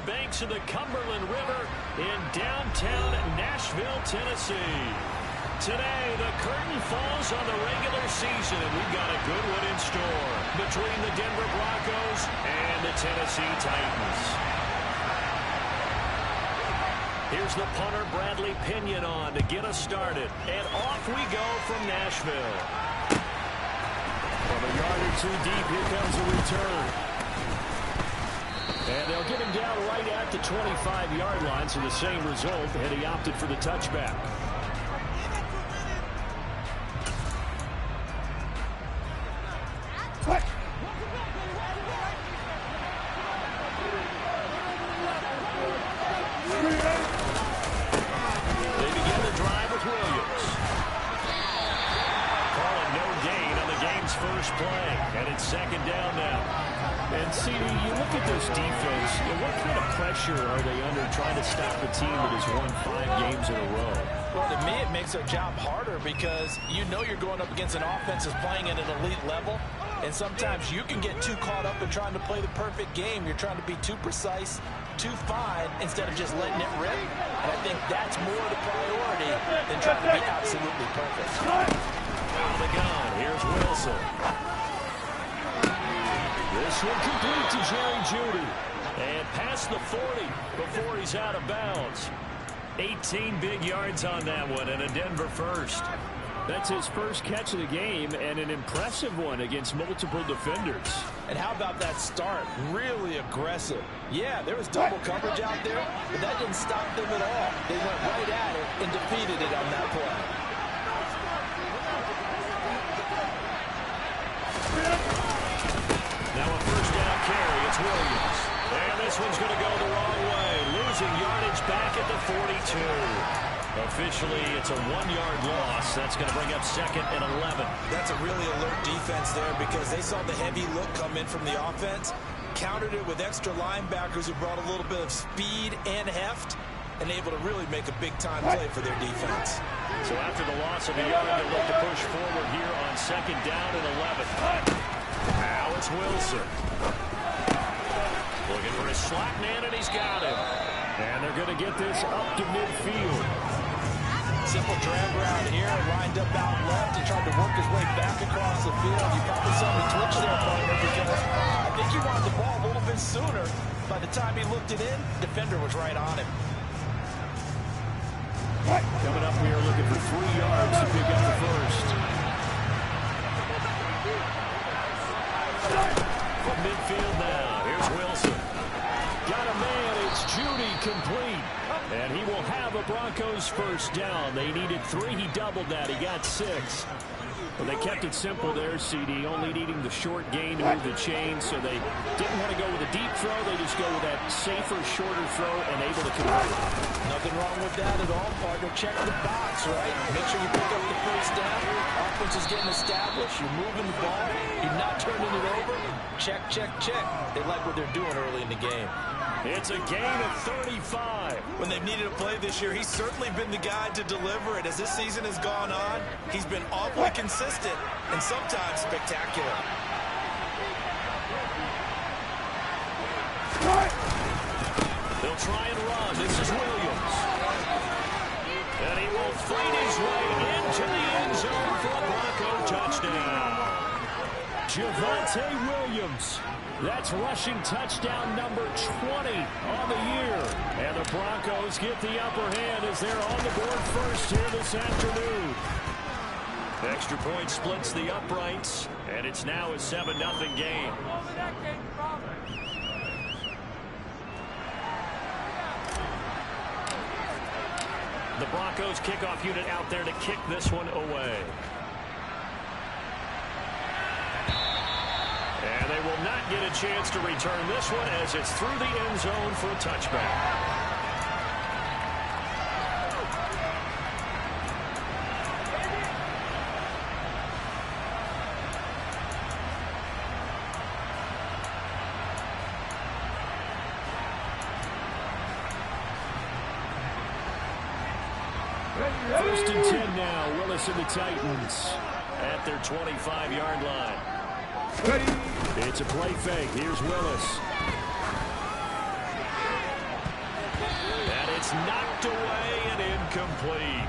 banks of the Cumberland River in downtown Nashville, Tennessee. Today, the curtain falls on the regular season, and we've got a good one in store between the Denver Broncos and the Tennessee Titans. Here's the punter, Bradley Pinion, on to get us started. And off we go from Nashville. From a yard or two deep, here comes a return. And they'll get him down right at the 25-yard line, so the same result, and he opted for the touchback. Second down now. And CD, you look at this defense, what kind of pressure are they under trying to stop a team that has won 5 games in a row? Well, to me, it makes their job harder because you know you're going up against an offense that's playing at an elite level, and sometimes you can get too caught up in trying to play the perfect game. You're trying to be too precise, too fine, instead of just letting it rip. And I think that's more the priority than trying to be absolutely perfect. Out of the gun, here's Wilson. This one complete to Jerry Jeudy. And past the 40 before he's out of bounds. 18 big yards on that one and a Denver first. That's his first catch of the game and an impressive one against multiple defenders. And how about that start? Really aggressive. Yeah, there was double coverage out there, but that didn't stop them at all. They went right at it and defeated it on that play. Now a first down carry, it's Williams. And this one's going to go the wrong way. Losing yardage back at the 42. Officially, it's a 1-yard loss. That's going to bring up 2nd and 11. That's a really alert defense there because they saw the heavy look come in from the offense, countered it with extra linebackers who brought a little bit of speed and heft, and able to really make a big-time play for their defense. So after the loss of a yard, they look to push forward here on 2nd down and 11. Now it's Wilson. Looking for his slot man, and he's got him. And they're going to get this up to midfield. Simple drag route here, lined up out left. He tried to work his way back across the field. You probably saw me twitch there, partner, because I think he wanted the ball a little bit sooner. By the time he looked it in, the defender was right on him. Coming up here looking for 3 yards to pick up the first. From midfield now, here's Wilson. Got a man, it's Jeudy complete. And he will have a Broncos first down. They needed 3, he doubled that, he got 6. Well, they kept it simple there, CD, only needing the short gain to move the chain, so they didn't want to go with a deep throw. They just go with that safer, shorter throw and able to convert. Nothing wrong with that at all, partner. Check the box, right? Make sure you pick up the first down. Offense is getting established. You're moving the ball. You're not turning it over. Check, check, check. They like what they're doing early in the game. It's a gain of 35. When they've needed a play this year, he's certainly been the guy to deliver it. As this season has gone on, he's been awfully consistent and sometimes spectacular. They'll try and run. This is Williams. And he will fight his way into the end zone for a Bronco touchdown. Javonte Williams. That's rushing touchdown number 20 on the year. And the Broncos get the upper hand as they're on the board first here this afternoon. Extra point splits the uprights, and it's now a 7-0 game. The Broncos kickoff unit out there to kick this one away. And they will not get a chance to return this one as it's through the end zone for a touchback. First and 10 now. Willis and the Titans at their 25-yard line. It's a play fake. Here's Willis. It's knocked away and incomplete.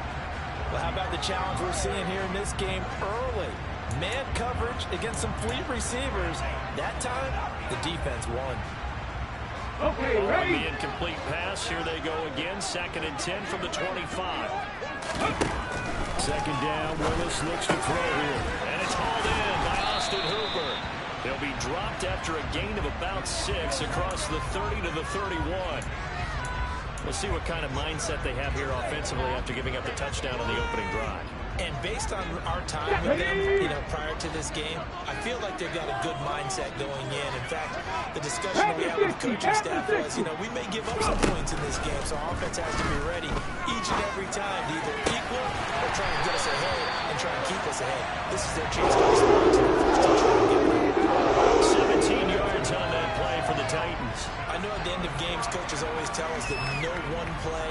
Well, how about the challenge we're seeing here in this game early? Man coverage against some fleet receivers. That time, the defense won. Okay, ready? The incomplete pass. Here they go again. 2nd and 10 from the 25. 2nd down. Willis looks to throw here. And it's hauled in by Austin Hooper. They'll be dropped after a gain of about 6 across the 30 to the 31. We'll see what kind of mindset they have here offensively after giving up the touchdown on the opening drive. And based on our time with them, prior to this game, I feel like they've got a good mindset going in. In fact, the discussion that we had with the coaching staff was, we may give up some points in this game, so our offense has to be ready each and every time to either equal or try and get us ahead and try and keep us ahead. This is their chance to respond to the first touchdown. 17 yards on that play for the Titans. I know at the end of games, coaches always tell us that no one play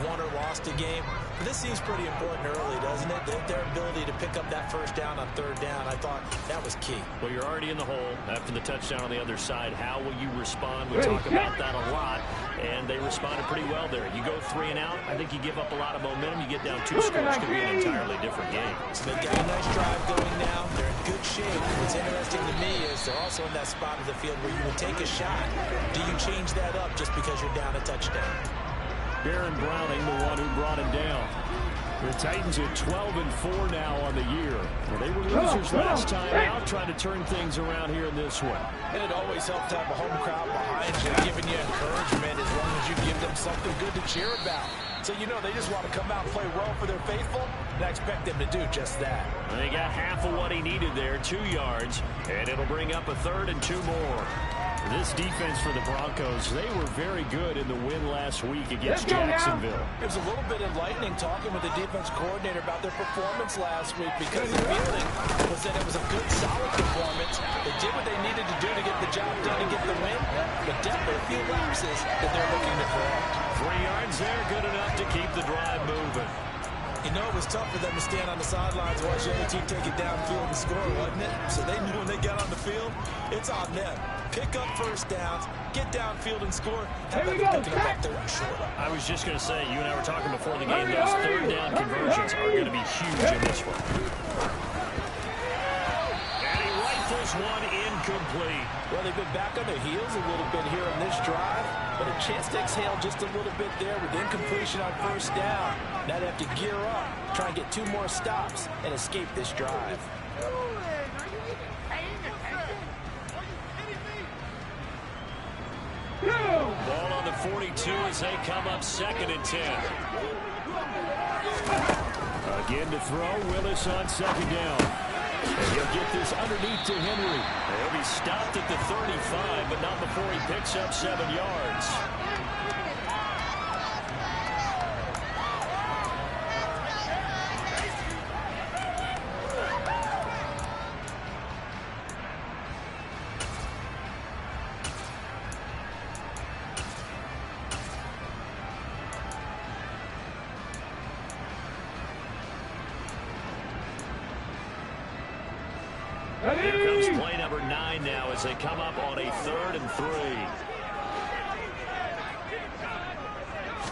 won or lost a game. But this seems pretty important early, doesn't it? Their ability to pick up that first down on 3rd down, I thought that was key. Well, you're already in the hole after the touchdown on the other side. How will you respond? We talk about that a lot, and they responded pretty well there. You go 3 and out, I think you give up a lot of momentum. You get down 2 scores, could be an entirely different game. So they've got a nice drive going now. They're in good shape. What's interesting to me is they're also in that spot of the field where you would take a shot. Do you change that up just because you're down a touchdown? Baron Browning, the one who brought him down. The Titans are 12-4 now on the year. Well, they were losers last time out, trying to turn things around here in this one. And it always helps to have a home crowd behind you, giving you encouragement as long as you give them something good to cheer about. So, they just want to come out and play well for their faithful, and I expect them to do just that. They got half of what he needed there, 2 yards, and it'll bring up a 3rd and 2 more. This defense for the Broncos, they were very good in the win last week against Jacksonville. It was a little bit enlightening talking with the defense coordinator about their performance last week because the feeling was that it was a good, solid performance. They did what they needed to do to get the job done and get the win, but definitely a few lapses that they're looking to correct. 3 yards there, good enough to keep the drive moving. It was tough for them to stand on the sidelines and watch the other team take it downfield and score, wasn't it? So they knew when they got on the field, it's on them. Pick up first downs, get downfield and score. How about picking up that 3rd and short? I was just going to say, you and I were talking before the game, those 3rd down conversions are going to be huge in this one. And he rifles one incomplete. Well, they've been back on their heels a little bit here on this drive, but a chance to exhale just a little bit there with incompletion on 1st down. Now they have to gear up, try and get 2 more stops, and escape this drive. Ball on the 42 as they come up 2nd and 10. Again to throw, Willis on 2nd down. And he'll get this underneath to Henry. He'll be stopped at the 35, but not before he picks up 7 yards. Here comes play number 9 now as they come up on a 3rd and 3.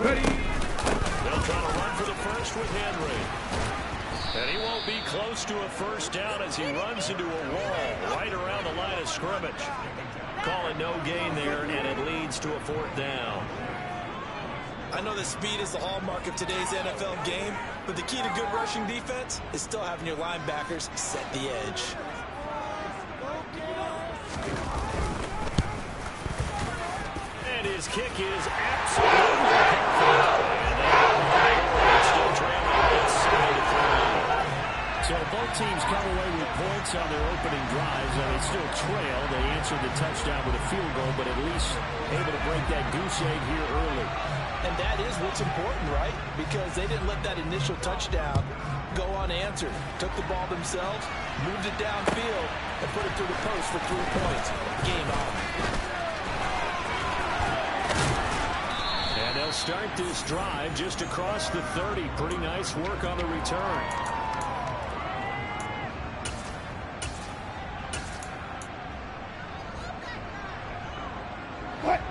Ready. They'll try to run for the first with Henry. And he won't be close to a first down as he runs into a wall right around the line of scrimmage. Call it no gain there, and it leads to a 4th down. I know that speed is the hallmark of today's NFL game, but the key to good rushing defense is still having your linebackers set the edge. And his kick is absolutely perfect. And still trailing at 7-3. So both teams come away with points on their opening drives, and they still trail. They answered the touchdown with a field goal, but at least able to break that goose egg here early. And that is what's important, right? Because they didn't let that initial touchdown go unanswered. Took the ball themselves, moved it downfield, and put it through the post for 3 points. Game on. And they'll start this drive just across the 30. Pretty nice work on the return.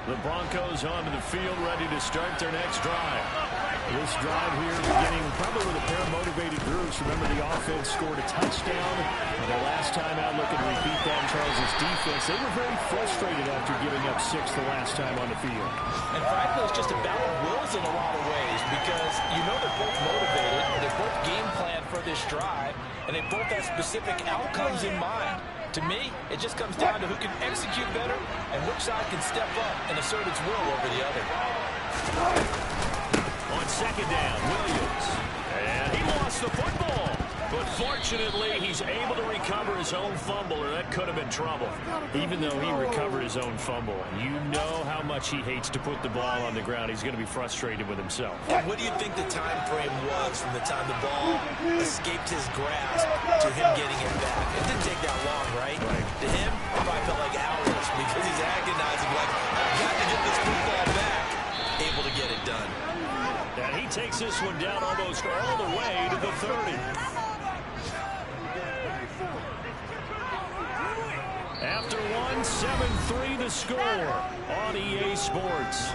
The Broncos goes onto the field, ready to start their next drive. This drive here beginning probably with a pair of motivated groups. Remember, the offense scored a touchdown. Their last time out looking to repeat that in Charles' defense. They were very frustrated after giving up 6 the last time on the field. And frankly, it's just a battle of wills in a lot of ways because you know they're both motivated. They're both game planned for this drive, and they both have specific outcomes in mind. To me, it just comes down to who can execute better and which side can step up and assert its will over the other. On second down, Williams. And he lost the football. But fortunately, he's able to recover his own fumble, or that could have been trouble. Even though he recovered his own fumble, you know how much he hates to put the ball on the ground. He's going to be frustrated with himself. What do you think the time frame was from the time the ball escaped his grasp to him getting it back? It didn't take that long, right? To him, it probably felt like hours because he's agonizing like, I've got to get this football back. Able to get it done. And he takes this one down almost all the way to the 30. After one, 7-3 the score on EA Sports.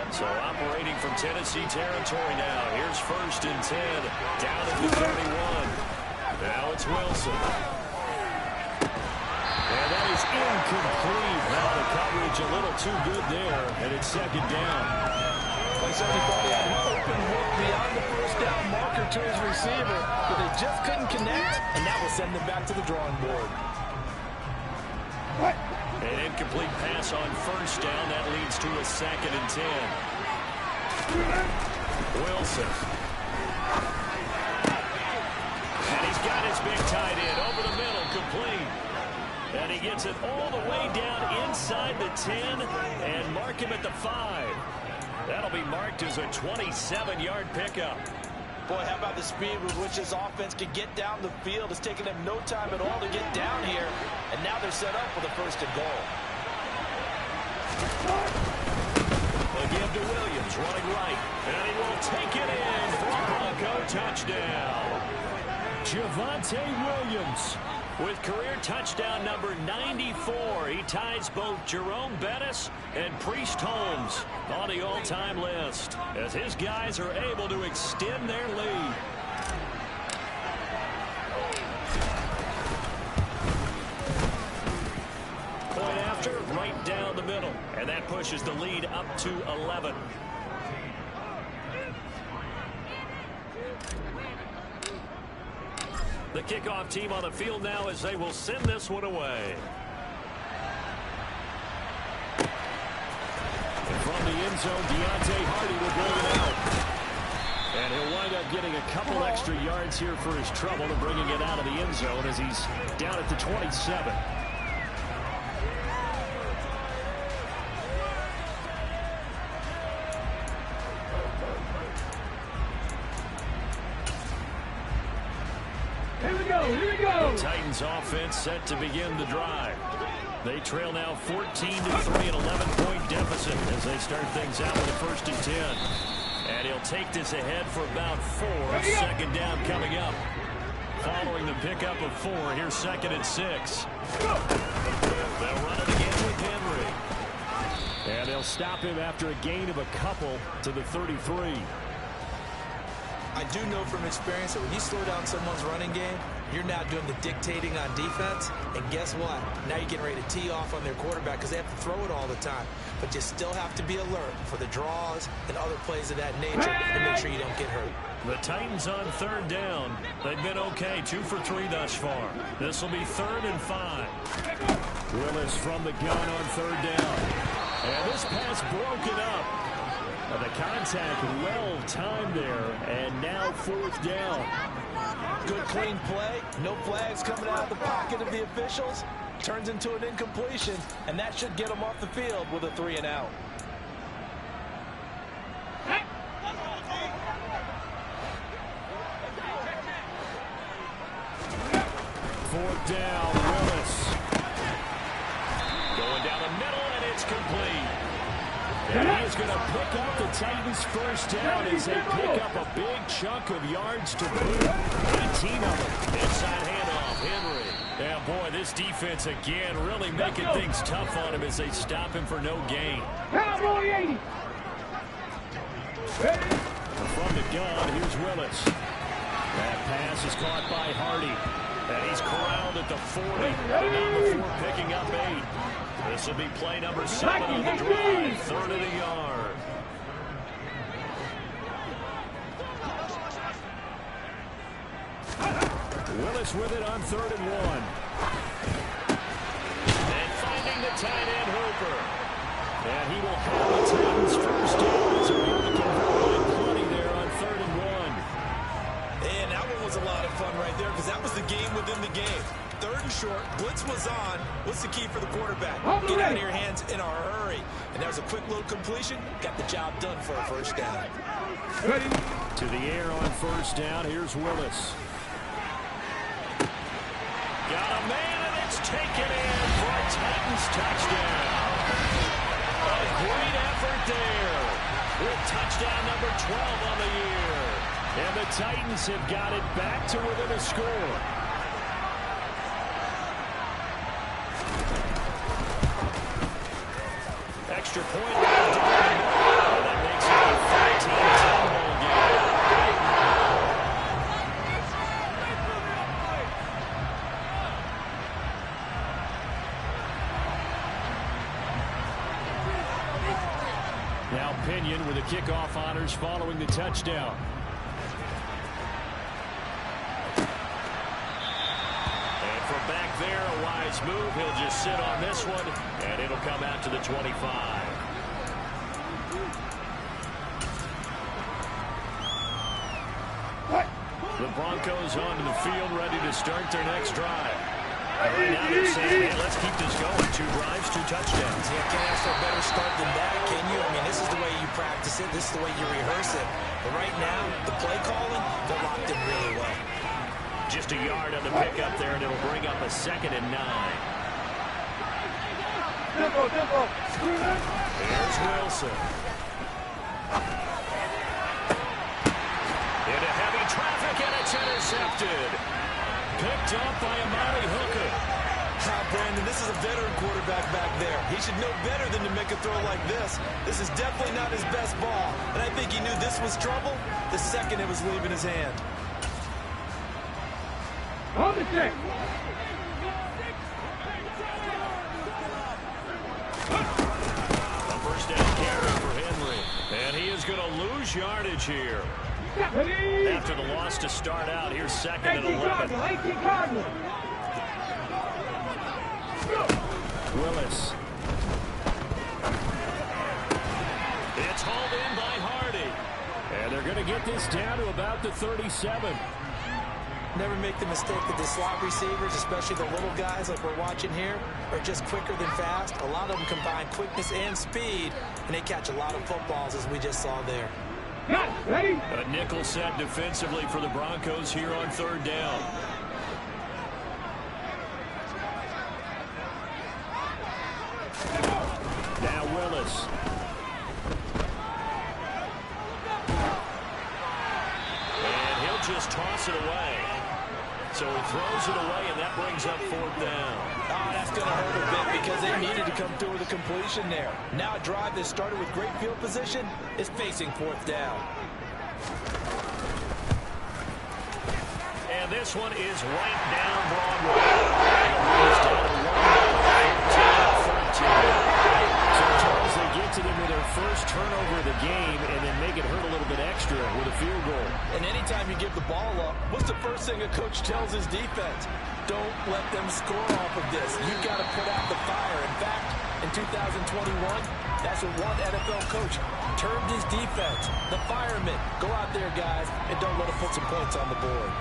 So operating from Tennessee territory now. Here's 1st and 10. Down at the 31. Now it's Wilson. And that is incomplete. Now the coverage a little too good there. And it's 2nd down. They certainly probably had an open look beyond the 1st down marker to his receiver, but they just couldn't connect, and that will send them back to the drawing board. An incomplete pass on 1st down. That leads to a 2nd and 10. Wilson. And he's got his big tight end over the middle, complete. And he gets it all the way down inside the 10 and mark him at the 5. That'll be marked as a 27-yard pickup. Boy, how about the speed with which this offense can get down the field? It's taken them no time at all to get down here, and now they're set up for the 1st and goal. They'll give to Williams, running right, and he will take it in for a Bronco touchdown. Javonte Williams with career touchdown number 94. He ties both Jerome Bettis and Priest Holmes on the all-time list as his guys are able to extend their lead. Point after, right down the middle, and that pushes the lead up to 11. The kickoff team on the field now as they will send this one away. And from the end zone, Deontay Hardy will bring it out. And he'll wind up getting a couple extra yards here for his trouble and bringing it out of the end zone as he's down at the 27. Here we go. The Titans offense set to begin the drive. They trail now 14-3, an 11-point deficit as they start things out with a 1st and 10. And he'll take this ahead for about 4. 2nd down coming up. Following the pickup of 4, here's 2nd and 6. They'll run it again with Henry. And they'll stop him after a gain of a couple to the 33. I do know from experience that when you slow down someone's running game, you're now doing the dictating on defense. And guess what? Now you're getting ready to tee off on their quarterback because they have to throw it all the time. But you still have to be alert for the draws and other plays of that nature to make sure you don't get hurt. The Titans on 3rd down. They've been okay, 2 for 3 thus far. This will be 3rd and 5. Willis from the gun on 3rd down. And this pass broken up. The contact well timed there, and now 4th down. Good clean play, no flags coming out of the pocket of the officials. Turns into an incompletion, and that should get them off the field with a 3 and out. Fourth down, Willis. going to pick up the Titans' first down as they pick up a big chunk of yards to boot. 18 of them. Inside handoff, Henry. Yeah, boy, this defense again really making things tough on him as they stop him for no gain. w18. From the gun, here's Willis. That pass is caught by Hardy. And he's corralled at the 40. And number 4 picking up 8. This will be play number 7 on the drive. Third of the yard. Willis with it on 3rd and 1. And finding the tight end, Hooper. And he will have the Titans first down as they're able to convert by plenty there on 3rd and 1. And that one was a lot of fun right there because that was the game within the game. 3rd and short, blitz was on. What's the key for the quarterback? Get out of your hands in a hurry. And that was a quick little completion. Got the job done for a first down. Ready. To the air on first down. Here's Willis. Got a man, and it's taken in for a Titans touchdown. A great effort there with touchdown number 12 on the year. And the Titans have got it back to within a score. Extra point. That makes it a 14-10 ball game. Now Pinion with the kickoff honors following the touchdown. And from back there, a wise move. He'll just sit on this one, and it'll come out to the 25. The Broncos onto the field, ready to start their next drive. Right now they're saying, hey, let's keep this going. 2 drives, 2 touchdowns. You can't ask for a better start than that, can you? I mean, this is the way you practice it. This is the way you rehearse it. But right now, the play calling, they're locked in really well. Just a yard on the pickup there, and it'll bring up a 2nd and 9. Here's Wilson. Into heavy traffic, and it's intercepted. Picked up by Amari Hooker. Brandon, this is a veteran quarterback back there. He should know better than to make a throw like this. This is definitely not his best ball. And I think he knew this was trouble the second it was leaving his hand. On the check. A first down carry for Henry. And he is going to lose yardage here. After the loss to start out, here's 2nd and 11. Willis. It's hauled in by Hardy. And they're going to get this down to about the 37. Never make the mistake that the slot receivers, especially the little guys like we're watching here, are just quicker than fast. A lot of them combine quickness and speed, and they catch a lot of footballs, as we just saw there. Ready. A nickel set defensively for the Broncos here on 3rd down. Now Willis. And he'll just toss it away. So he throws it away, and that brings up 4th down. Oh, that's going to hurt a bit because they needed to come through with a completion there. Now a drive that started with great field position is facing 4th down. And this one is right down Broadway. And it's down to 1-13. So Charles, they get to them with their first turnover of the game and then make it hurt a little bit extra with a field goal. And anytime you give the ball up, what's the first thing a coach tells his defense? Don't let them score off of this. You've got to put out the fire. In fact, in 2021, that's what one NFL coach termed his defense. The firemen. Go out there, guys, and don't let them put some points on the board.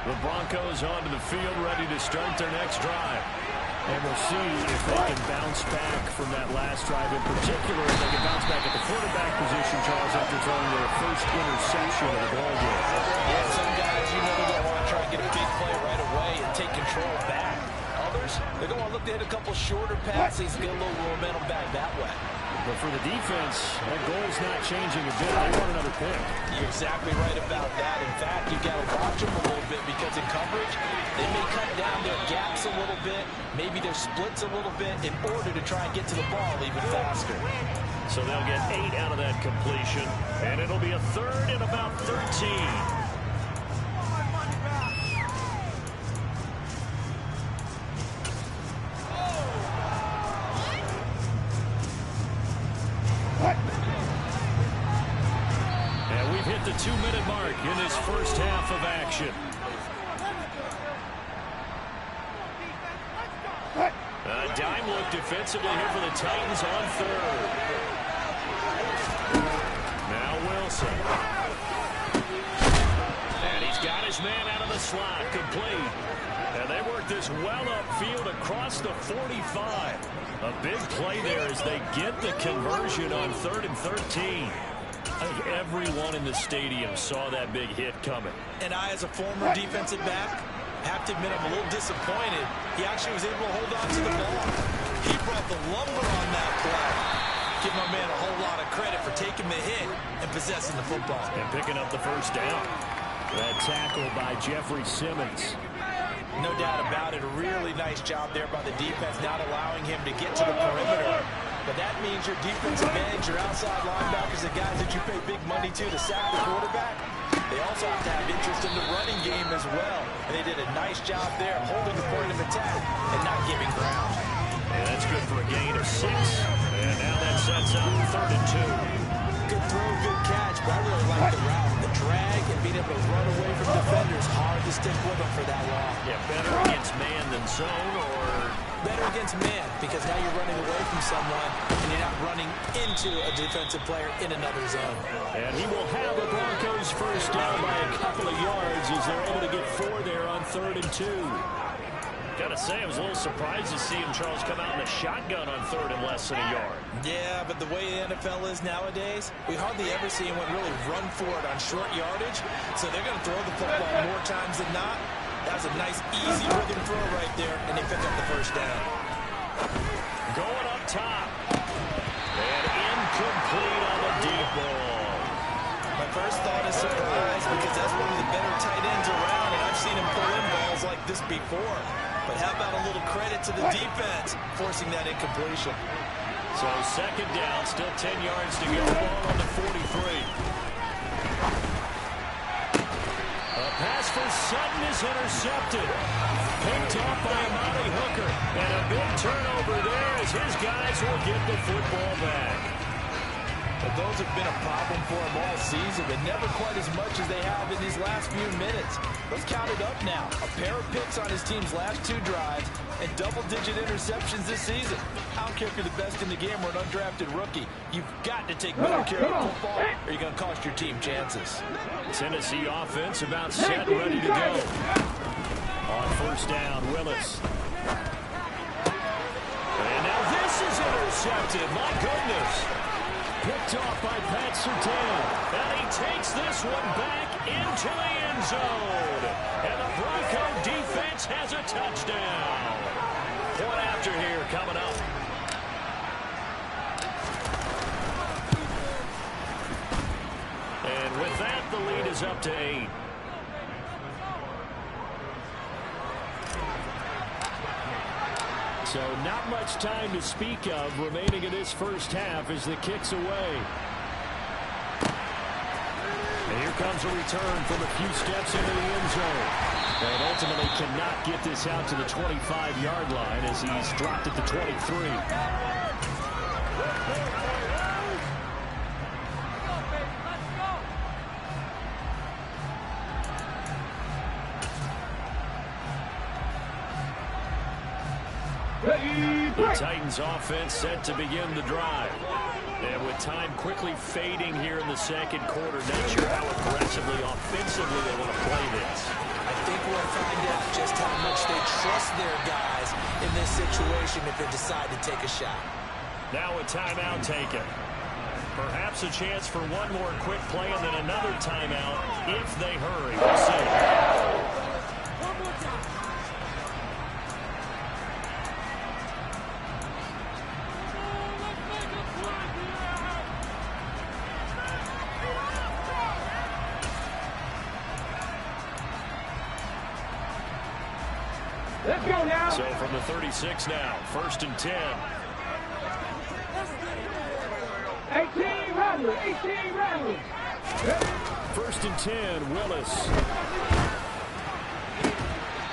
The Broncos onto the field, ready to start their next drive. And we'll see if they can bounce back from that last drive. In particular, if they can bounce back at the quarterback position, Charles, after throwing their first interception of the ball game. Yeah, some guys, you know, they're going to want to try and get a big play right away and take control back. Others, yours. They're going to look to hit a couple shorter passes, get a little momentum back that way. But for the defense, that goal's not changing a bit. They want another pick. You're exactly right about that. In fact, you got to watch them a little bit because in coverage, they may cut down their gaps a little bit, maybe their splits a little bit in order to try and get to the ball even faster. So they'll get 8 out of that completion, and it'll be a third and about 13. And we've hit the 2-minute mark in this first half of action. A dime look defensively here for the Titans on third. Now Wilson. And he's got his man out of the slot, complete. And they work this well upfield across the 45. A big play there as they get the conversion on 3rd and 13. I think everyone in the stadium saw that big hit coming. And I, as a former defensive back, have to admit I'm a little disappointed. He actually was able to hold on to the ball. He brought the lumber on that play. Give my man a whole lot of credit for taking the hit and possessing the football. And picking up the first down. That tackle by Jeffrey Simmons. No doubt about it. A really nice job there by the defense, not allowing him to get to the perimeter. But that means your defensive ends, your outside linebackers, the guys that you pay big money to sack the quarterback, they also have to have interest in the running game as well. And they did a nice job there holding the point of attack and not giving ground. And that's good for a gain of 6. And now that sets up 3rd and 2. Good throw, good catch, but I really like the route. The drag and being able to run away from defenders, hard to stick with them for that long. Yeah, better against man than zone, or better against man, because now you're running away from someone and you're not running into a defensive player in another zone. And he will have the Broncos first down by a couple of yards as they're able to get 4 there on 3rd and 2. Gotta say, I was a little surprised to see him, Charles, come out in a shotgun on 3rd and less than a yard. Yeah, but the way the NFL is nowadays, we hardly ever see anyone really run for it on short yardage. So they're going to throw the football more times than not. That was a nice, easy rhythm throw right there, and they pick up the first down. Going up top. And incomplete on the deep ball. My first thought is surprise, because that's one of the better tight ends around, and I've seen him pull in balls like this before. But how about a little credit to the defense forcing that incompletion? So 2nd down, still 10 yards to go. Ball on the 43. A pass for Sutton is intercepted. Picked off by Amari Hooker. And a big turnover there as his guys will get the football back. But those have been a problem for him all season, but never quite as much as they have in these last few minutes. Let's count it up now. A pair of picks on his team's last 2 drives and double-digit interceptions this season. I don't care if you're the best in the game or an undrafted rookie. You've got to take better care of the football or you're going to cost your team chances. Tennessee offense about set, ready to go. On 1st down, Willis. And now this is intercepted. My goodness. Picked off by Pat Surtain. And he takes this one back into the end zone. And the Bronco defense has a touchdown. Point after here coming up. And with that, the lead is up to 8. So not much time to speak of remaining in this first half as the kick's away. And here comes a return from a few steps into the end zone. And ultimately cannot get this out to the 25-yard line as he's dropped at the 23. The Titans offense set to begin the drive. And with time quickly fading here in the 2nd quarter, not sure how aggressively, offensively they want to play this. I think we'll find out just how much they trust their guys in this situation if they decide to take a shot. Now a timeout taken. Perhaps a chance for one more quick play and then another timeout if they hurry. We'll see. Let's go now. So from the 36 now, 1st and 10. 18 Rattlers. 18 Rattlers. 1st and 10, Willis.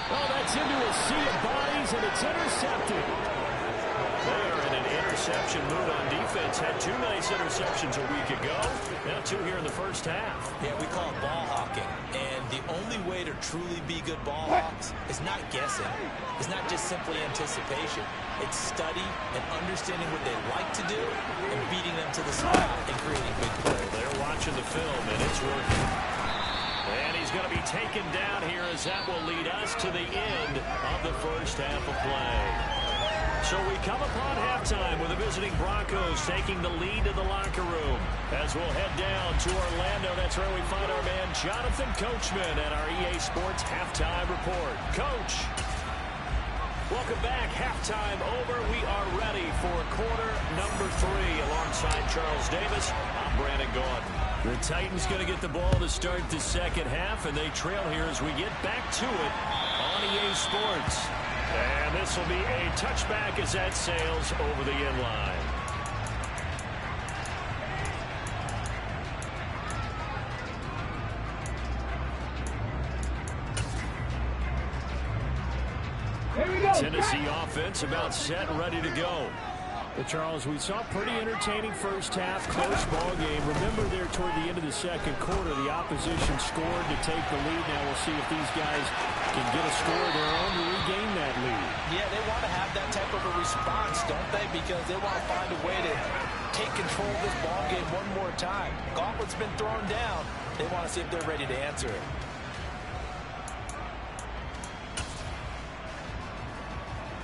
Oh, that's into a sea of bodies, and it's intercepted. They're in an interception mood on defense. Had 2 nice interceptions a week ago. Now 2 here in the first half. Yeah, we call it ball hawking. And the only way to truly be good ball hawks is not guessing. It's not just simply anticipation. It's study and understanding what they like to do and beating them to the spot and creating big plays. They're watching the film, and it's working. And he's going to be taken down here as that will lead us to the end of the first half of play. So we come upon halftime with the visiting Broncos taking the lead to the locker room. As we'll head down to Orlando, that's where we find our man Jonathan Coachman at our EA Sports Halftime Report. Coach, welcome back. Halftime over. We are ready for quarter number 3 alongside Charles Davis. I'm Brandon Gordon. The Titans going to get the ball to start the second half, and they trail here as we get back to it on EA Sports. And this will be a touchback as that sails over the end line. Here we go. Tennessee offense about set and ready to go. But Charles, we saw a pretty entertaining first half, close ball game. Remember there toward the end of the second quarter, the opposition scored to take the lead. Now we'll see if these guys can get a score of their own to regain that lead. Yeah, they want to have that type of a response, don't they? Because they want to find a way to take control of this ball game one more time. Gauntlet's been thrown down. They want to see if they're ready to answer it.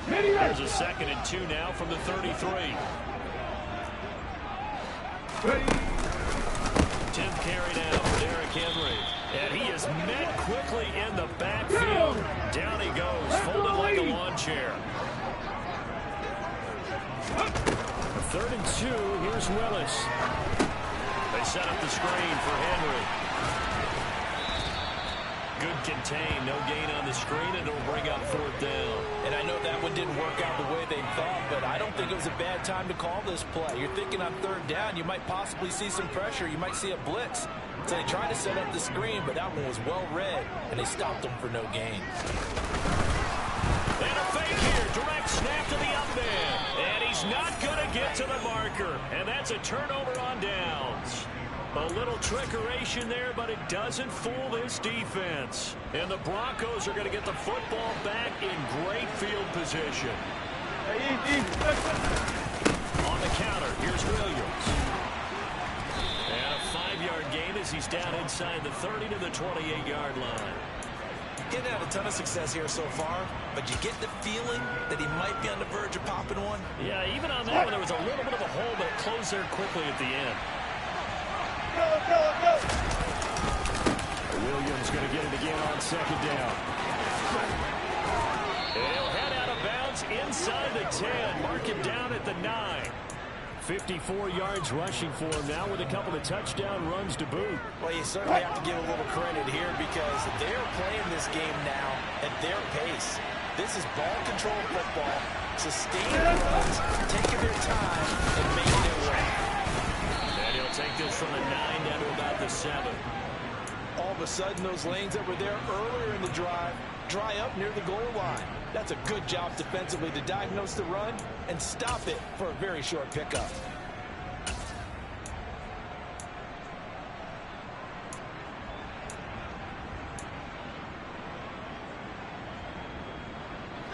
There's a 2nd and 2 now from the 33. 10th carry now for Derrick Henry. And he is met quickly in the backfield. Down he goes, folded like a lawn chair. 3rd and 2, here's Willis. They set up the screen for Henry. Good contain, no gain on the screen, and it'll bring up 4th down. And I know that one didn't work out the way they thought, but I don't think it was a bad time to call this play. You're thinking on 3rd down, you might possibly see some pressure. You might see a blitz. So they tried to set up the screen, but that one was well read, and they stopped them for no gain. And a fake here, direct snap to the up man. And he's not going to get to the marker, and that's a turnover on downs. A little trickeration there, but it doesn't fool this defense. And the Broncos are going to get the football back in great field position. On the counter, here's Williams. And a 5-yard gain as he's down inside the 30 to the 28-yard line. Getting out a ton of success here so far, but you get the feeling that he might be on the verge of popping one. Yeah, even on that one, there was a little bit of a hole, but it closed there quickly at the end. Williams going to get it again on 2nd down. And he'll head out of bounds inside the 10. Mark him down at the 9. 54 yards rushing for him now with a couple of touchdown runs to boot. Well, you certainly have to give a little credit here because they're playing this game now at their pace. This is ball control football, sustained runs, taking their time, and making it work. And he'll take this from the 9 down to about the 7. All of a sudden, those lanes that were there earlier in the drive dry up near the goal line. That's a good job defensively to diagnose the run and stop it for a very short pickup.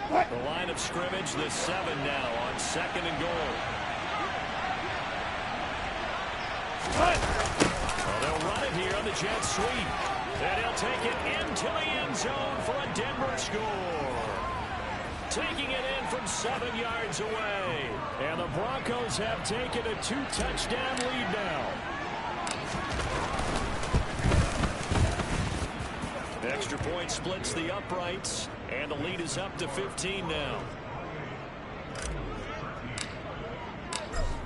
The line of scrimmage, the 7 now on 2nd and goal. Well, they'll run it here on the jet sweep. And he'll take it into the end zone for a Denver score. Taking it in from 7 yards away. And the Broncos have taken a 2-touchdown lead now. Extra point splits the uprights, and the lead is up to 15 now.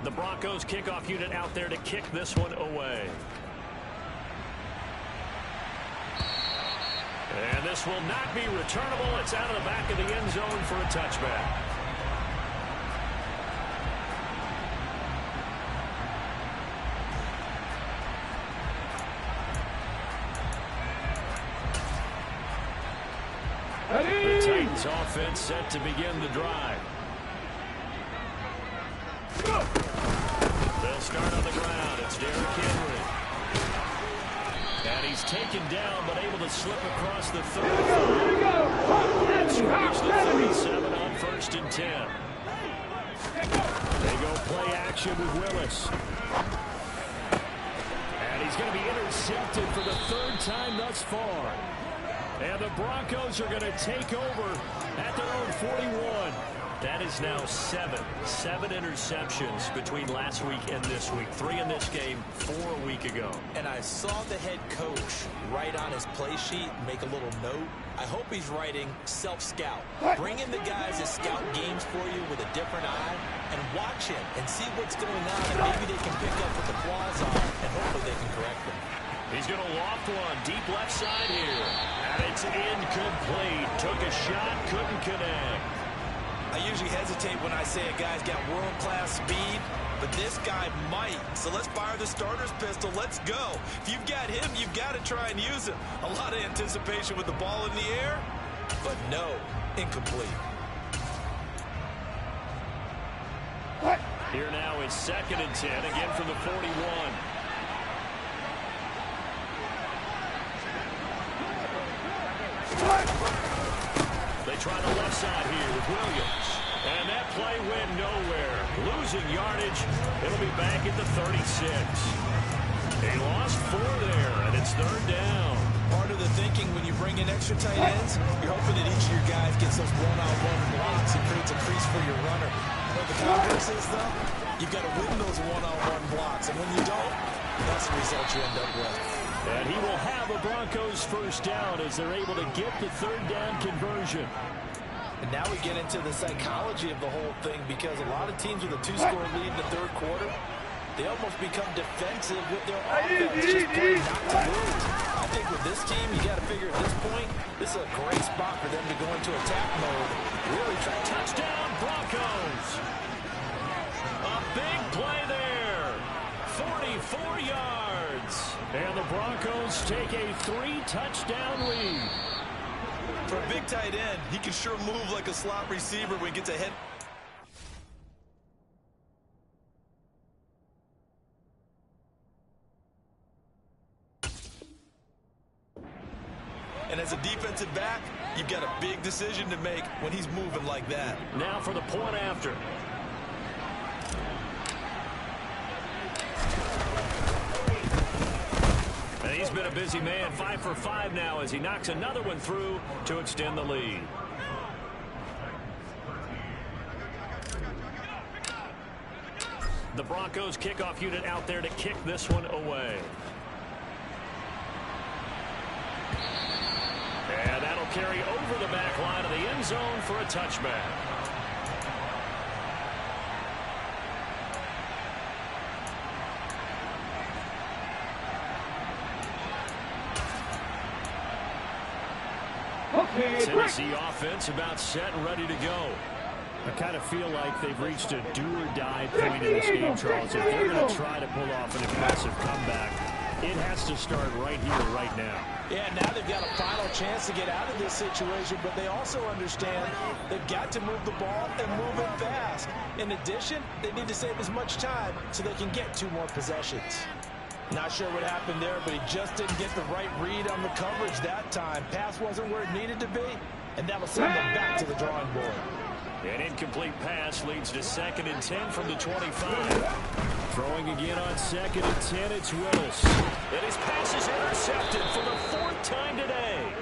The Broncos kickoff unit out there to kick this one away. And this will not be returnable. It's out of the back of the end zone for a touchback. The Titans offense set to begin the drive. They'll start on the ground. It's Derrick Henry. And he's taken down, but able to slip across the 35. Scores the 37 on 1st and 10. They go play action with Willis. And he's going to be intercepted for the 3rd time thus far. And the Broncos are going to take over at their own 41. That is now 7 interceptions between last week and this week. 3 in this game, 4 a week ago. And I saw the head coach write on his play sheet, make a little note. I hope he's writing self-scout. Bring in the guys that scout games for you with a different eye and watch him and see what's going on, and maybe they can pick up what the flaws are, and hopefully they can correct them. He's going to loft one deep left side here. And it's incomplete. Took a shot, couldn't connect. I usually hesitate when I say a guy's got world-class speed, but this guy might. So let's fire the starter's pistol. Let's go. If you've got him, you've got to try and use him. A lot of anticipation with the ball in the air, but no, incomplete. Here now is 2nd and 10, again from the 41. They try the left side here with Williams. And that play went nowhere. Losing yardage. It'll be back at the 36. They lost 4 there, and it's 3rd down. Part of the thinking when you bring in extra tight ends, you're hoping that each of your guys gets those one-on-one blocks and creates a crease for your runner. But the converse is, though, you've got to win those one-on-one blocks. And when you don't, that's the result you end up with. And he will have a Broncos 1st down as they're able to get the 3rd down conversion. And now we get into the psychology of the whole thing, because a lot of teams with a 2-score lead in the 3rd quarter, they almost become defensive with their offense, just play not to lose. I think with this team, you got to figure at this point, this is a great spot for them to go into attack mode. Really try. Touchdown, Broncos. A big play there. 44 yards. And the Broncos take a 3-touchdown lead. For a big tight end, he can sure move like a slot receiver when he gets ahead. And as a defensive back, you've got a big decision to make when he's moving like that. Now for the point after. And he's been a busy man, 5 for 5 now as he knocks another one through to extend the lead. The Broncos kickoff unit out there to kick this one away. And that'll carry over the back line of the end zone for a touchback. Tennessee offense about set and ready to go. I kind of feel like they've reached a do-or-die point in this game, Charles. If they're going to try to pull off an impressive comeback, it has to start right here, right now. Yeah, now they've got a final chance to get out of this situation, but they also understand they've got to move the ball and move it fast. In addition, they need to save as much time so they can get 2 more possessions. Not sure what happened there, but he just didn't get the right read on the coverage that time. Pass wasn't where it needed to be, and that will send them back to the drawing board. An incomplete pass leads to 2nd and 10 from the 25. Throwing again on 2nd and 10, it's Willis. And his pass is intercepted for the 4th time today.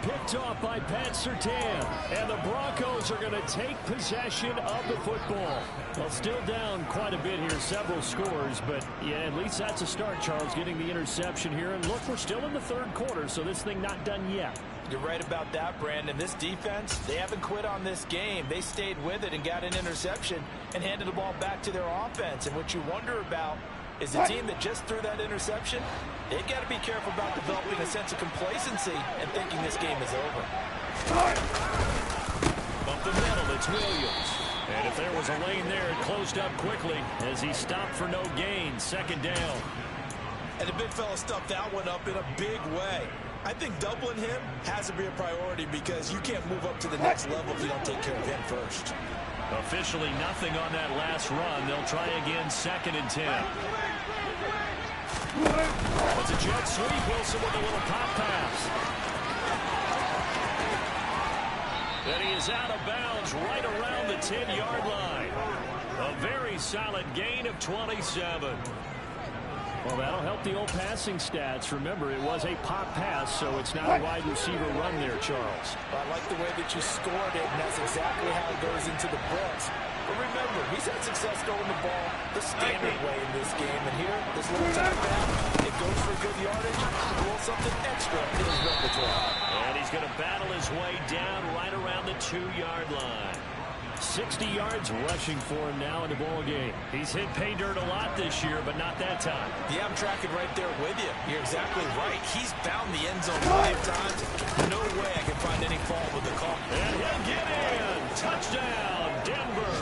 Picked off by Pat Surtain. And the Broncos are going to take possession of the football. Well, still down quite a bit here, several scores. But, yeah, at least that's a start, Charles, getting the interception here. And look, we're still in the 3rd quarter, so this thing not done yet. You're right about that, Brandon. This defense, they haven't quit on this game. They stayed with it and got an interception and handed the ball back to their offense. And what you wonder about is the team that just threw that interception. They've got to be careful about developing a sense of complacency and thinking this game is over. Up the middle, it's Williams. And if there was a lane there, it closed up quickly as he stopped for no gain. Second down. And the big fella stuffed that one up in a big way. I think doubling him has to be a priority because you can't move up to the next level if you don't take care of him first. Officially nothing on that last run. They'll try again, 2nd and 10. It's a jet sweep. Wilson with a little pop pass. And he is out of bounds right around the 10-yard line. A very solid gain of 27. Well, that'll help the old passing stats. Remember, it was a pop pass, so it's not a wide receiver run there, Charles. I like the way that you scored it, and that's exactly how it goes into the books. But remember, he's had success throwing the ball the standard way in this game. And here, this little touchdown, it goes for good yardage, a little something extra in his repertoire. And he's going to battle his way down right around the 2-yard line. 60 yards rushing for him now in the ball game. He's hit pay dirt a lot this year, but not that time. Yeah, I'm tracking right there with you. You're exactly right. He's found the end zone 5 times. No way I can find any fault with the call. And he'll get in. Touchdown, Denver.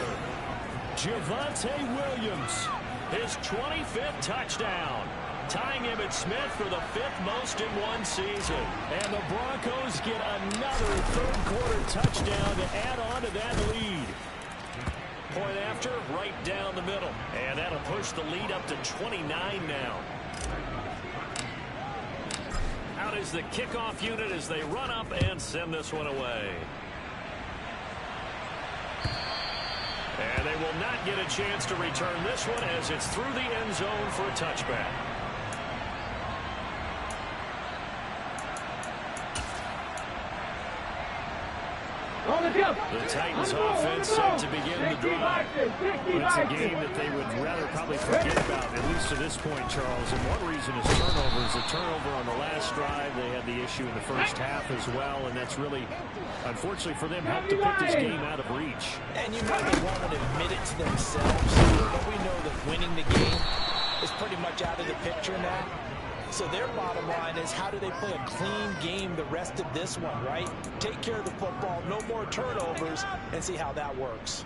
Javonte Williams, his 25th touchdown. Tying Emmitt Smith for the 5th most in one season. And the Broncos get another third-quarter touchdown to add on to that lead. Point after, right down the middle. And that'll push the lead up to 29 now. Out is the kickoff unit as they run up and send this one away. And they will not get a chance to return this one as it's through the end zone for a touchback. The Titans offense set to begin the drive. It's a game that they would rather probably forget about, at least to this point, Charles. And one reason is turnovers. A turnover on the last drive. They had the issue in the first half as well, and that's really, unfortunately for them, helped to put this game out of reach. And you know they won't admit it to themselves, but we know that winning the game is pretty much out of the picture now. So their bottom line is, how do they play a clean game the rest of this one, right? Take care of the football, no more turnovers, and see how that works.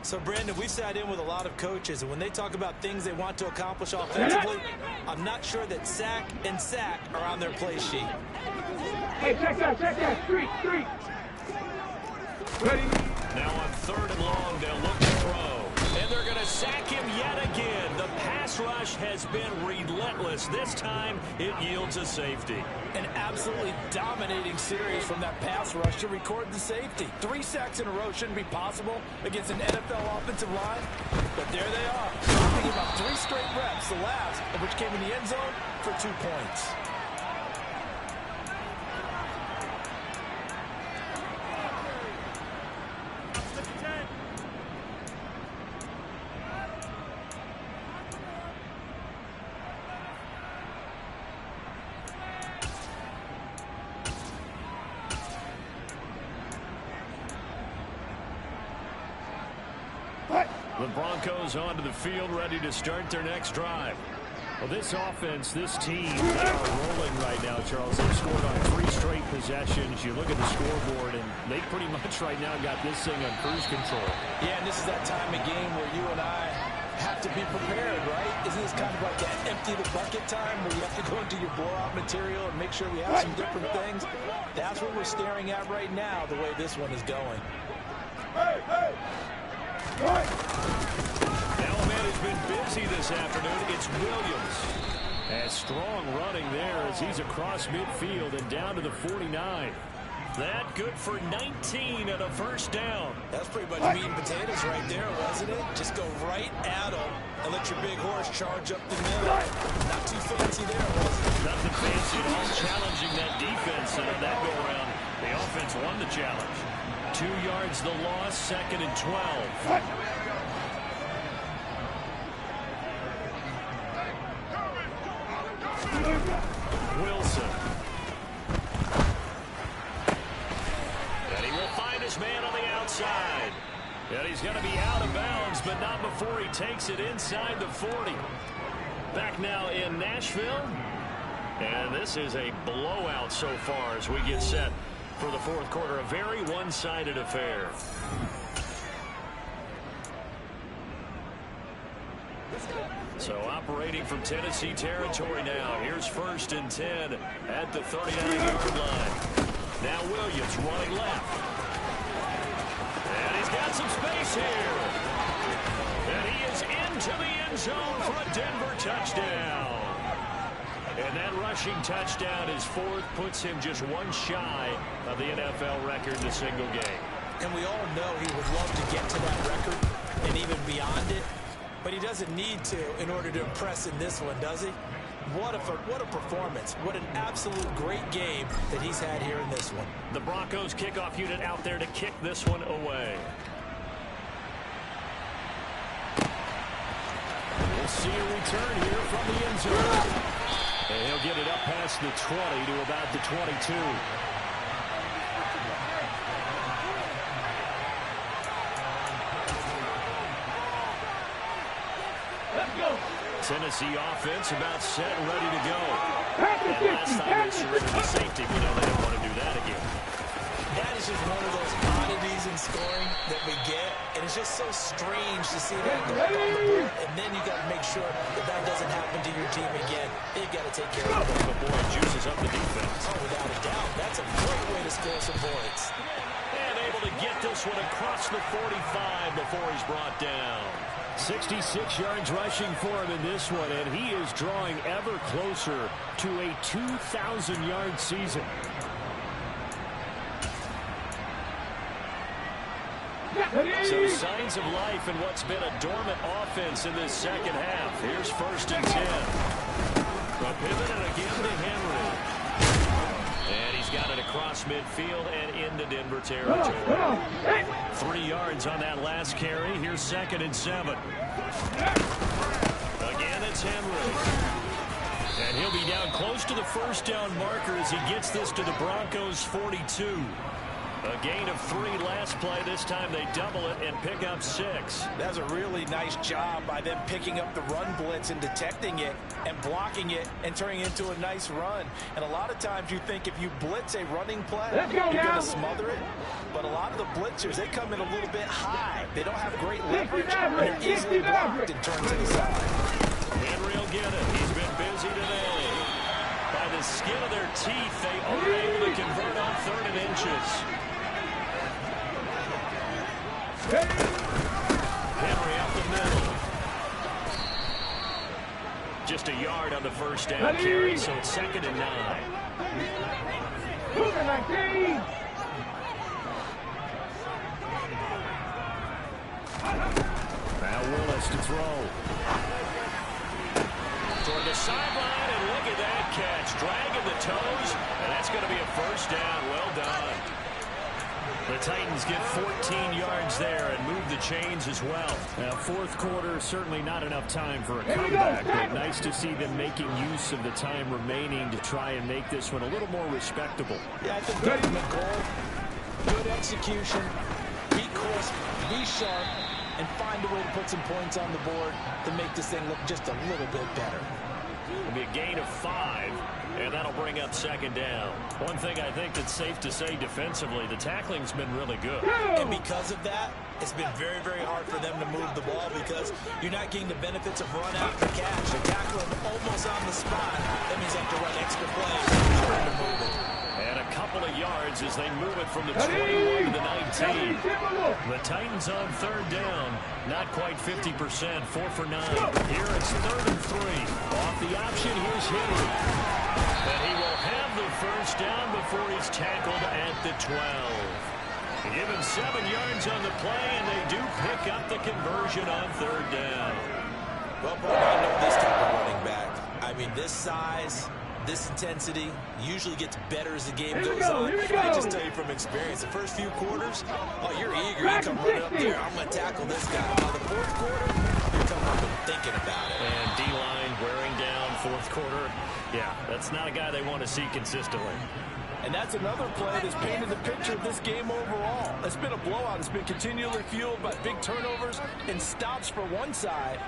So, Brandon, we've sat in with a lot of coaches, and when they talk about things they want to accomplish offensively, I'm not sure that sack and sack are on their play sheet. Hey, check that, street. Ready? Now on 3rd and long, they'll look to throw. And they're going to sack him yet again. The pass rush has been relentless. This time, it yields a safety. An absolutely dominating series from that pass rush to record the safety. 3 sacks in a row shouldn't be possible against an NFL offensive line. But there they are, talking about 3 straight reps, the last of which came in the end zone for 2 points. The Broncos onto the field, ready to start their next drive. Well, this offense, this team, they are rolling right now, Charles. They've scored on 3 straight possessions. You look at the scoreboard, and they pretty much right now got this thing on cruise control. Yeah, and this is that time of game where you and I have to be prepared, right? Isn't this kind of like that empty the bucket time where you have to go into your blowout material and make sure we have some different things? That's what we're staring at right now, the way this one is going. Element has been busy this afternoon. It's Williams. And strong running there as he's across midfield and down to the 49. That good for 19 and a first down. That's pretty much meat and potatoes right there, wasn't it? Just go right at them and let your big horse charge up the middle. Not too fancy there, was it? Nothing fancy at all, challenging that defense. And on that go-around, the offense won the challenge. 2 yards the loss, 2nd and 12. Wilson. And he will find his man on the outside. And he's going to be out of bounds, but not before he takes it inside the 40. Back now in Nashville. And this is a blowout so far as we get set for the fourth quarter. A very one-sided affair. So operating from Tennessee territory now. Here's 1st and 10 at the 39-yard line. Now Williams running left. And he's got some space here. And he is into the end zone for a Denver touchdown. And that rushing touchdown, his 4th, puts him just one shy of the NFL record in a single game. And we all know he would love to get to that record and even beyond it. But he doesn't need to in order to impress in this one, does he? What a performance. What an absolute great game that he's had here in this one. The Broncos kickoff unit out there to kick this one away. We'll see a return here from the end zone. And he'll get it up past the 20 to about the 22. Let's go. Tennessee offense about set and ready to go. And last time they surrendered to safety, we know they don't want to do that again. That is just one of those oddities in scoring that we get. And it's just so strange to see that go up on the board. And then you got to make sure that that doesn't happen to your team again. They've got to take care of it. But boy, it juices up the defense. Oh, without a doubt. That's a great way to score some points. And able to get this one across the 45 before he's brought down. 66 yards rushing for him in this one, and he is drawing ever closer to a 2,000-yard season. So signs of life in what's been a dormant offense in this second half. Here's 1st and 10. A pivot and again to Henry. And he's got it across midfield and into Denver territory. 3 yards on that last carry. Here's 2nd and 7. Again, it's Henry. And he'll be down close to the 1st down marker as he gets this to the Broncos' 42. A gain of 3 last play. This time they double it and pick up 6. That's a really nice job by them picking up the run blitz and detecting it and blocking it and turning it into a nice run. And a lot of times you think if you blitz a running play, you're going to smother it. But a lot of the blitzers, they come in a little bit high. They don't have great leverage, and they're easily blocked and turned to the side. Henry will get it. He's been busy today. By the skin of their teeth, they are able to convert on 3rd and inches. Henry up the middle. Just a yard on the 1st down carry, so it's 2nd and 9. Now Willis to throw. Toward the sideline, and look at that catch. Dragging the toes, and that's going to be a 1st down. Well done. The Titans get 14 yards there and move the chains as well. Now, 4th quarter, certainly not enough time for a comeback, but nice to see them making use of the time remaining to try and make this one a little more respectable. Yeah, I think that's the goal. Good execution, be crisp, be sharp, and find a way to put some points on the board to make this thing look just a little bit better. It'll be a gain of 5. And that'll bring up 2nd down. One thing I think that's safe to say defensively, the tackling's been really good. And because of that, it's been very, very hard for them to move the ball because you're not getting the benefits of run after catch. You're tackling almost on the spot. That means you have to run extra plays to move it. And a couple of yards as they move it from the 21 to the 19. The Titans on 3rd down. Not quite 50%. 4 for 9. Here it's 3rd and 3. Off the option, here's Henry. And he will have the 1st down before he's tackled at the 12. Give him 7 yards on the play, and they do pick up the conversion on 3rd down. Well, boy, I know this type of running back. I mean, this size, this intensity usually gets better as the game goes on. I just tell you from experience, the first few quarters, oh, you're eager. You come running up there. I'm going to tackle this guy. By the 4th quarter, you're coming up and thinking about it. And D-line wearing down 4th quarter. Yeah, that's not a guy they want to see consistently. And that's another play that's painted the picture of this game overall. It's been a blowout. It's been continually fueled by big turnovers and stops for one side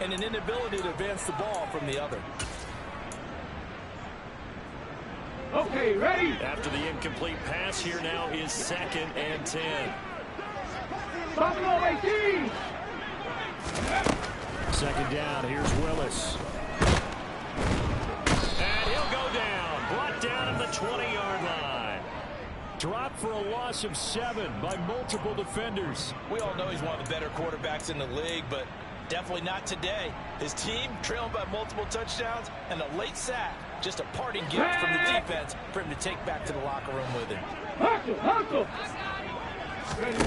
and an inability to advance the ball from the other. Okay, ready? After the incomplete pass, here now is 2nd and 10. W18! 2nd down, here's Willis. And he'll go down. Brought down at the 20-yard line. Dropped for a loss of 7 by multiple defenders. We all know he's one of the better quarterbacks in the league, but definitely not today. His team trailing by multiple touchdowns and a late sack. Just a parting gift from the defense for him to take back to the locker room with him. Hustle! Ready?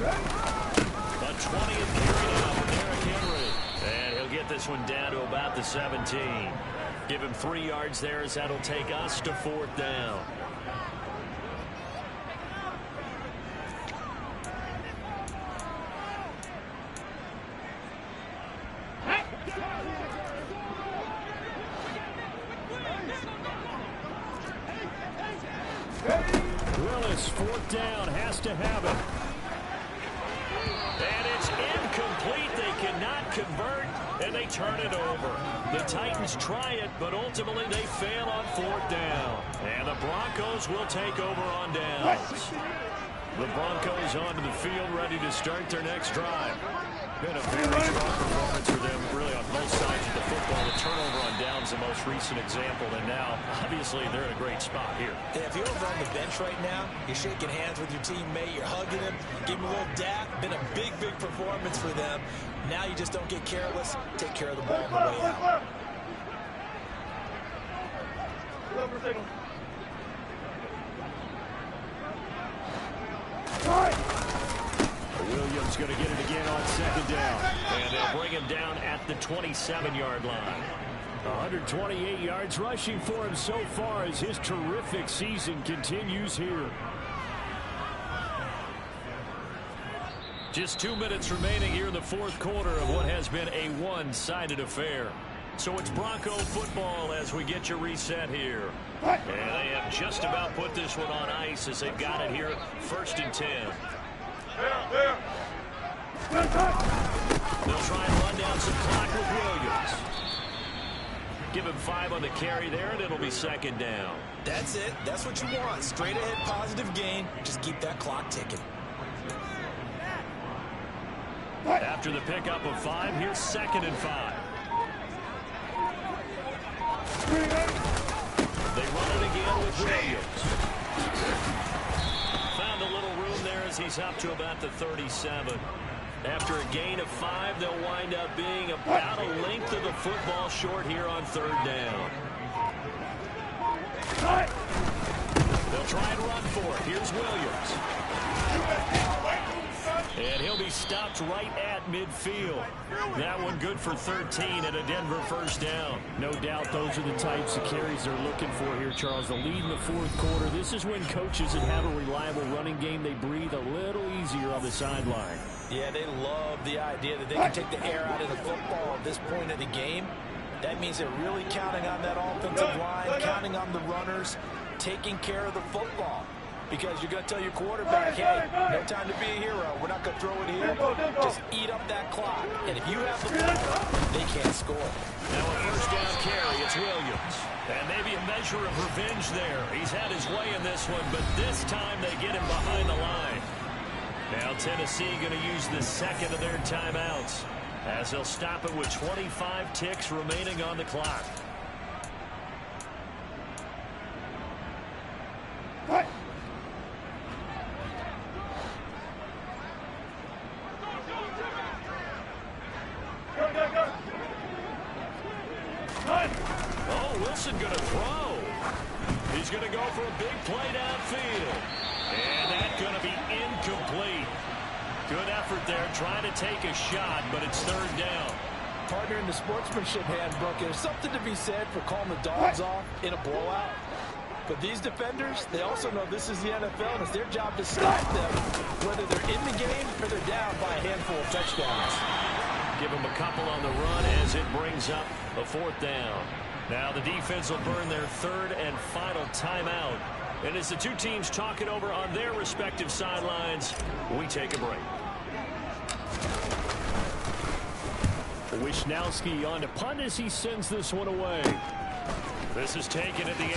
A 20th carry now for Derrick Henry. And he'll get this one down to about the 17. Give him 3 yards there as that'll take us to 4th down. Willis, 4th down, has to have it. And it's incomplete. They cannot convert, and they turn it over. The Titans try it, but ultimately they fail on 4th down. And the Broncos will take over on downs. The Broncos onto the field, ready to start their next drive. Been a very strong performance for them, really, on both sides of the football. The turnover on downs, the most recent example, and now, obviously, they're in a great spot here. Yeah, if you're over on the bench right now, you're shaking hands with your teammate, you're hugging him, give him a little dap. Been a big performance for them. Now you just don't get careless. Take care of the ball on the way out. Williams going to get it again on 2nd down. And they'll bring him down at the 27-yard line. 128 yards rushing for him so far as his terrific season continues here. Just 2 minutes remaining here in the 4th quarter of what has been a one-sided affair. So it's Bronco football as we get you reset here. And they have just about put this one on ice as they've got it here 1st and 10. They'll try and run down some clock with Williams. Give him 5 on the carry there, and it'll be 2nd down. That's it. That's what you want. Straight ahead positive gain. Just keep that clock ticking. After the pickup of 5, here's 2nd and 5. They run it again with Williams. Found a little room there as he's up to about the 37. After a gain of 5, they'll wind up being about a length of the football short here on 3rd down. They'll try and run for it. Here's Williams. And he'll be stopped right at midfield. That one good for 13 and a Denver 1st down. No doubt those are the types of carries they're looking for here, Charles. The lead in the 4th quarter. This is when coaches that have a reliable running game, they breathe a little easier on the sideline. Yeah, they love the idea that they can take the air out of the football at this point of the game. That means they're really counting on that offensive line, counting on the runners, taking care of the football. Because you're going to tell your quarterback, hey, no time to be a hero. We're not going to throw it here. Just eat up that clock. And if you have the ball, they can't score. Now a 1st down carry, it's Williams. And maybe a measure of revenge there. He's had his way in this one, but this time they get him behind the line. Now Tennessee going to use the 2nd of their timeouts as they'll stop it with 25 ticks remaining on the clock. Oh, Wilson going to throw. He's going to go for a big play downfield. And that's going to be incomplete. Good effort there, trying to take a shot, but it's 3rd down. Partner in the sportsmanship handbook, there's something to be said for calling the dogs off in a blowout. But these defenders, they also know this is the NFL, and it's their job to stop them, whether they're in the game or they're down by a handful of touchdowns. Give them a couple on the run as it brings up a 4th down. Now the defense will burn their 3rd and final timeout. And as the two teams talk it over on their respective sidelines, we take a break. Wisnowski on to punt as he sends this one away. This is taken at the 18.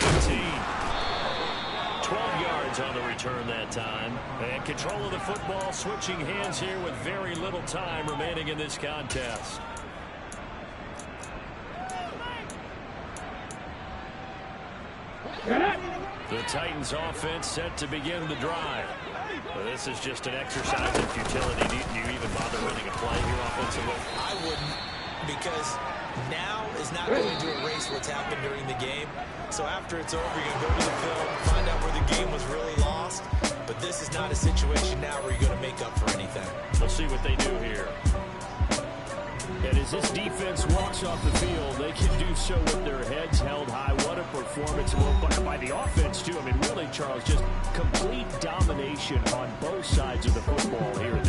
12 yards on the return that time. And control of the football, switching hands here with very little time remaining in this contest. The Titans offense set to begin the drive. Well, this is just an exercise in futility. Do you even bother running a play here offensively? I wouldn't, because now is not going to erase what's happened during the game. So after it's over, you're going to go to the film, find out where the game was really lost. But this is not a situation now where you're going to make up for anything. We'll see what they do here. And as this defense walks off the field, they can do so with their heads held high. What a performance by the offense, too. I mean, really, Charles, just complete domination on both sides of the football here.